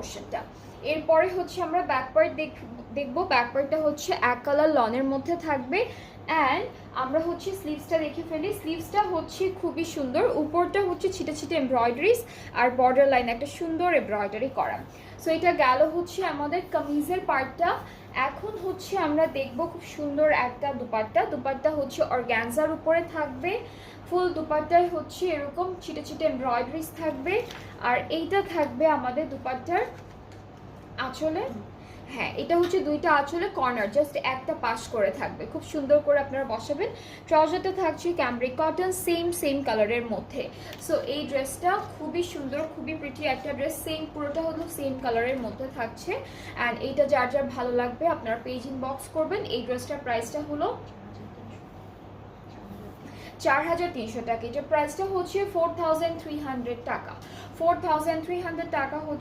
পোর্শনটা। এরপরে হচ্ছে আমরা ব্যাক পার্ট দেখবো। ব্যাক পার্টটা হচ্ছে এক কালার লনের মধ্যে থাকবে। অ্যান্ড আমরা হচ্ছে স্লিভসটা দেখে ফেলি। স্লিভসটা হচ্ছে খুবই সুন্দর, উপরটা হচ্ছে ছিটে ছিটে এমব্রয়ডারিজ আর বর্ডার লাইন একটা সুন্দর এমব্রয়ডারি করা। সো এটা গেল হচ্ছে আমাদের কামিজের পার্টটা। এখন হচ্ছে আমরা দেখব খুব সুন্দর একটা দুপাট্টা। দুপাট্টা হচ্ছে অর্গানজার উপরে থাকবে, ফুল দুপাট্টায় হচ্ছে এরকম ছিটে ছিটে এমব্রয়ডারিজ থাকবে। আর এইটা থাকবে আমাদের দুপাট্টার আঁচলে। হ্যাঁ, এটা হচ্ছে দুইটা আঁচলে কর্নার জাস্ট একটা পাশ করে থাকবে, খুব সুন্দর করে আপনারা বসাবেন। ট্রাউজারটা থাকছে ক্যামব্রিক কটন, সেম কালারের মধ্যে। সো এই ড্রেসটা খুবই সুন্দর, খুবই প্রিটি একটা ড্রেস, পুরোটা হলো সেম কালারের মধ্যে থাকছে। অ্যান্ড এইটা যার যার ভালো লাগবে আপনারা পেজ ইনবক্স করবেন। এই ড্রেসটার প্রাইসটা হলো 4300 টাকা। এটার প্রাইসটা হচ্ছে 4300 টাকা। 4300 টাকা হচ্ছে